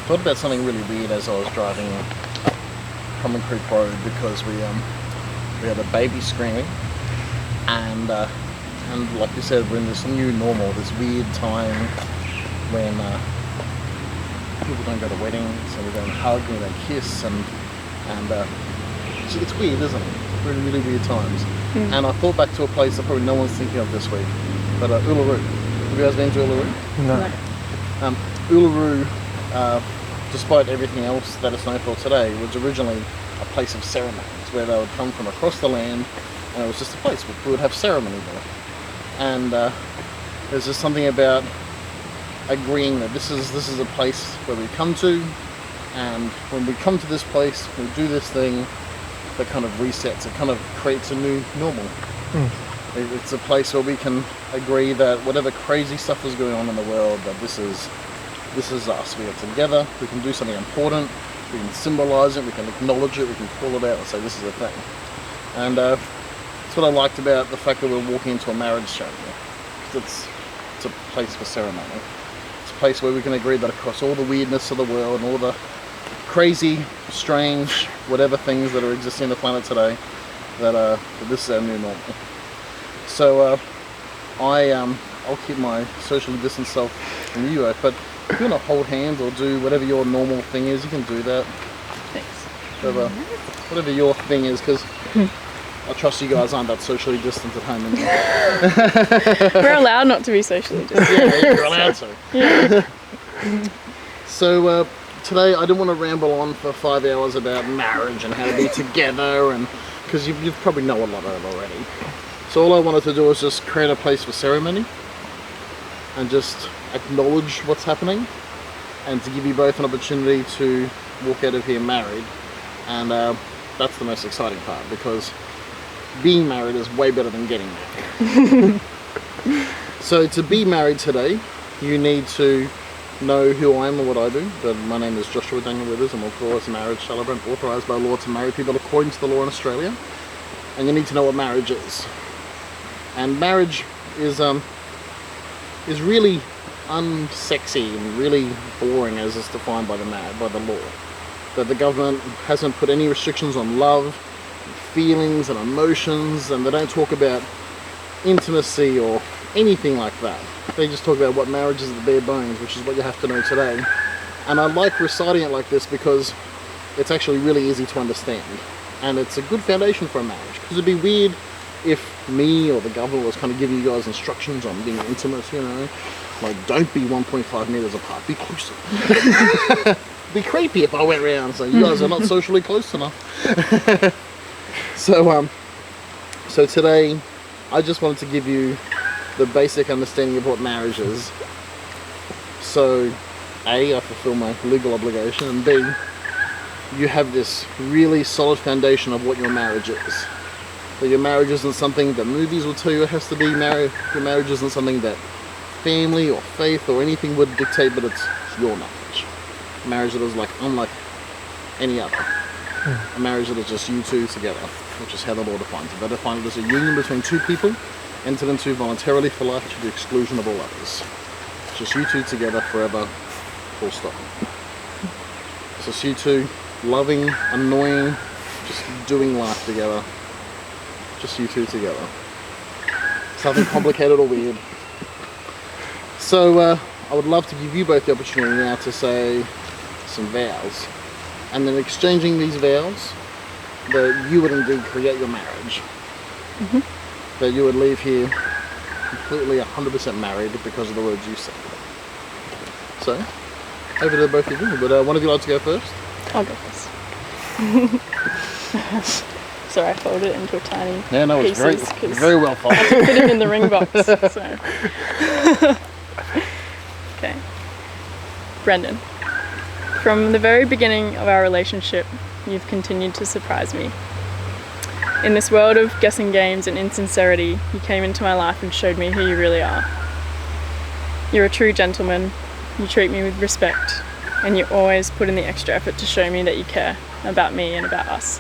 Thought about something really weird as I was driving Common Creek Road, because we had a baby screaming, and like you said, we're in this new normal, this weird time when people don't go to weddings and we don't hug and we don't kiss, and it's weird, isn't it? Really, really weird times. And I thought back to a place that probably no one's thinking of this week, but Uluru. Have you guys been to Uluru? No. Uluru, despite everything else that it's known for today, was originally a place of ceremonies where they would come from across the land, and it was just a place where we would have ceremony there. And there's just something about agreeing that this is a place where we come to, and when we come to this place, we do this thing that kind of resets, it kind of creates a new normal. It's a place where we can agree that whatever crazy stuff is going on in the world, that this is us. We are together, we can do something important, we can symbolize it, we can acknowledge it, we can call it out and say this is a thing. And that's what I liked about the fact that we're walking into a marriage ceremony. It's a place for ceremony. It's a place where we can agree that across all the weirdness of the world and all the crazy, strange, whatever things that are existing on the planet today, that this is our new normal. So I'll keep my socially distanced self from you, but if you want to hold hands or do whatever your normal thing is, you can do that. Thanks. Whatever your thing is, because I trust you guys aren't that socially distant at home anymore. We're allowed not to be socially distant. Yeah, you're allowed to. Yeah. So today I didn't want to ramble on for 5 hours about marriage and how to be together, and because you probably know a lot of it already. So all I wanted to do was just create a place for ceremony and just acknowledge what's happening, and to give you both an opportunity to walk out of here married. And that's the most exciting part, because being married is way better than getting married. So to be married today, you need to know who I am and what I do. But my name is Joshua Daniel Withers. I'm of course a marriage celebrant authorised by law to marry people according to the law in Australia. And you need to know what marriage is. And marriage is really unsexy and really boring as it's defined by the law. That the government hasn't put any restrictions on love, feelings and emotions, and they don't talk about intimacy or anything like that. They just talk about what marriage is at the bare bones, which is what you have to know today. And I like reciting it like this because it's actually really easy to understand, and it's a good foundation for a marriage. Because it'd be weird if me or the government was kind of giving you guys instructions on being intimate, you know, like don't be 1.5 meters apart, be closer. It'd be creepy if I went around saying you guys are not socially close enough. So today I just wanted to give you the basic understanding of what marriage is. So A, I fulfill my legal obligation, and B, you have this really solid foundation of what your marriage is. That your marriage isn't something that movies will tell you it has to be. Your marriage isn't something that family or faith or anything would dictate, but it's your marriage. A marriage that is unlike any other. A marriage that is just you two together, which is how the law defines it. They define it as a union between two people, entered into voluntarily for life to the exclusion of all others. It's just you two together forever, full stop. It's just you two loving, annoying, just doing life together. Just you two together. It's nothing complicated or weird. So I would love to give you both the opportunity now to say some vows, and then exchanging these vows, that you would indeed create your marriage. That you would leave here completely 100% married because of the words you said. So, over to both of you. But one of you like to go first? I'll go first. Sorry, I folded it into a tiny pieces, it's very well folded. I had to fit it in the ring box. So. Okay. Brendon, from the very beginning of our relationship, you've continued to surprise me. In this world of guessing games and insincerity, you came into my life and showed me who you really are. You're a true gentleman, you treat me with respect, and you always put in the extra effort to show me that you care about me and about us.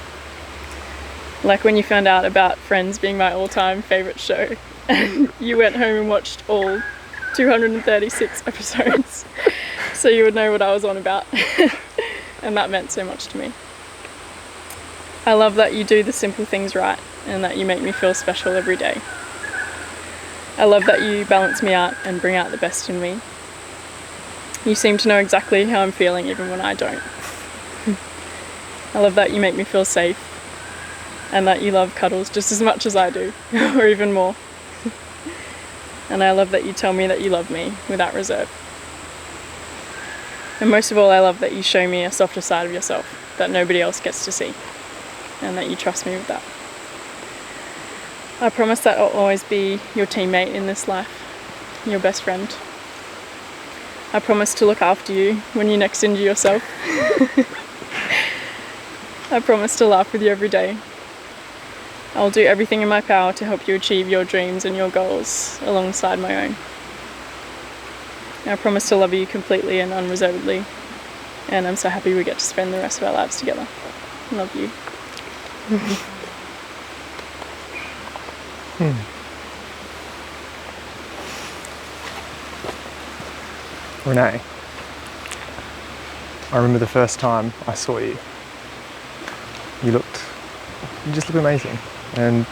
Like when you found out about Friends being my all-time favourite show, and you went home and watched all 236 episodes. So so you would know what I was on about. And that meant so much to me. I love that you do the simple things right and that you make me feel special every day. I love that you balance me out and bring out the best in me. You seem to know exactly how I'm feeling even when I don't. I love that you make me feel safe and that you love cuddles just as much as I do, or even more. And I love that you tell me that you love me without reserve. And most of all, I love that you show me a softer side of yourself that nobody else gets to see, and that you trust me with that. I promise that I'll always be your teammate in this life, your best friend. I promise to look after you when you next injure yourself. I promise to laugh with you every day. I'll do everything in my power to help you achieve your dreams and your goals alongside my own. I promise to love you completely and unreservedly, and I'm so happy we get to spend the rest of our lives together. Love you. Renee, I remember the first time I saw you. You just look amazing, and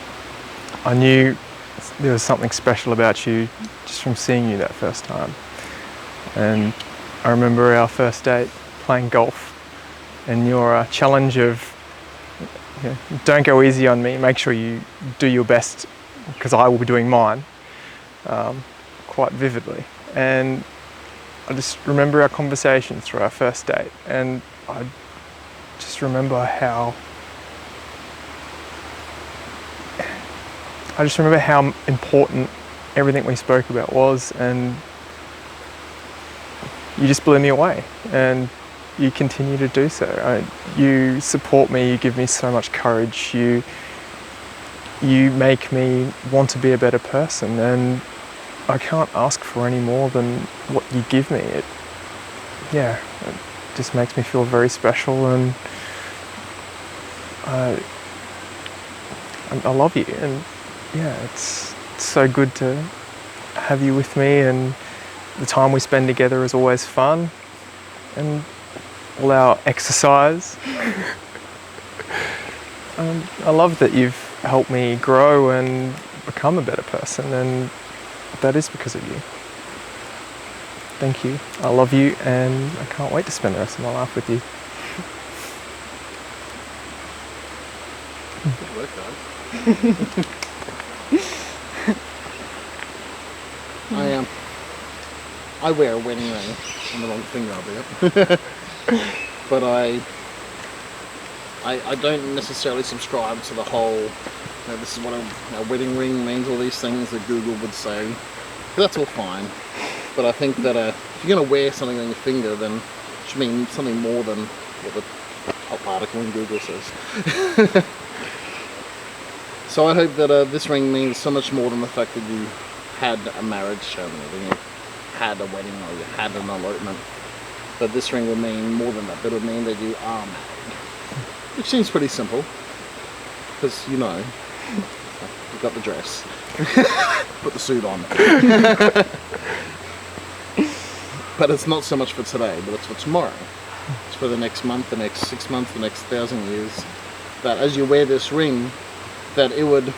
I knew there was something special about you just from seeing you that first time. And I remember our first date playing golf, and your challenge of, you know, don't go easy on me, make sure you do your best because I will be doing mine, quite vividly. And I just remember our conversation through our first date, and I just remember how important everything we spoke about was, and you just blew me away, and you continue to do so. You support me, you give me so much courage, you make me want to be a better person, and I can't ask for any more than what you give me. It just makes me feel very special, and I love you, and it's so good to have you with me, and the time we spend together is always fun, and all our exercise. I love that you've helped me grow and become a better person, and that is because of you. Thank you. I love you, and I can't wait to spend the rest of my life with you. Good work, guys. I wear a wedding ring on the wrong finger, albeit. But I don't necessarily subscribe to the whole, this is what a wedding ring means, all these things that Google would say. That's all fine. But I think that if you're going to wear something on your finger, then it should mean something more than what the top article in Google says. So I hope that this ring means so much more than the fact that you had a marriage ceremony, you had a wedding, or you had an elopement. But this ring will mean more than that. It would mean that you are married. Which seems pretty simple, because you've got the dress, put the suit on. But it's not so much for today, but it's for tomorrow. It's for the next month, the next 6 months, the next 1,000 years. That as you wear this ring, that it would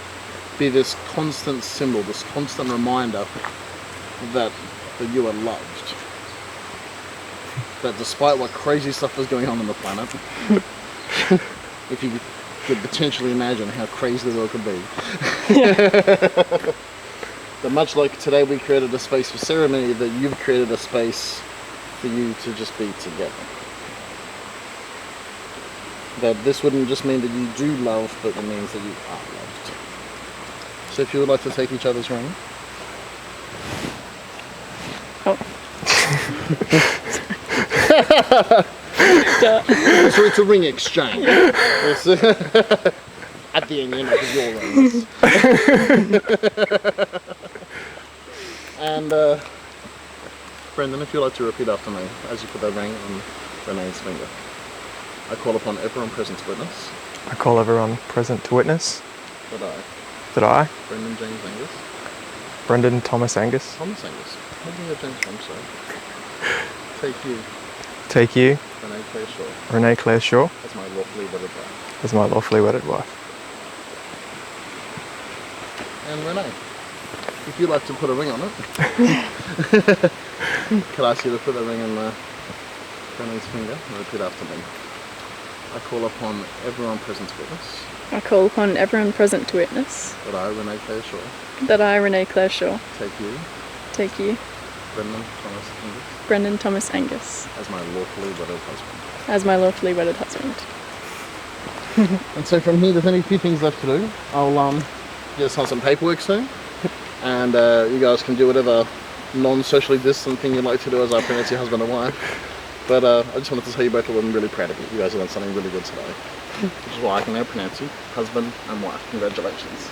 be this constant symbol, this constant reminder that you are loved. That despite what crazy stuff is going on the planet, if you could potentially imagine how crazy the world could be. That much like today we created a space for ceremony, that you've created a space for you to just be together. That this wouldn't just mean that you do love, but it means that you are loved. So if you would like to take each other's ring. Oh. So it's a ring exchange. At the end, because your ring. And Brendon, if you'd like to repeat after me as you put that ring on Renee's finger. I call upon everyone present to witness. I call everyone present to witness. That I. Brendan James Angus. Brendan Thomas Angus. Thomas Angus. Where did you have James from, sorry? Take you, take you, Renee Claire Shaw, Renee Claire Shaw, as my lawfully wedded wife. as my lawfully wedded wife. And Renee, if you'd like to put a ring on it, could I ask you to put a ring on Renee's finger and repeat after me? I call upon everyone present to witness I call upon everyone present to witness that I, Renee Claire Shaw, that I, Renee Claire Shaw, take you, take you, Brendon Thomas Angus, Brendon Thomas Angus, as my lawfully wedded husband. as my lawfully wedded husband. And so from here, there's only a few things left to do. I'll just sign some paperwork soon, and you guys can do whatever non-socially distant thing you'd like to do as I pronounce your husband and wife. But I just wanted to tell you both that I'm really proud of you. You guys have done something really good today, which is why I can now pronounce you husband and wife. Congratulations.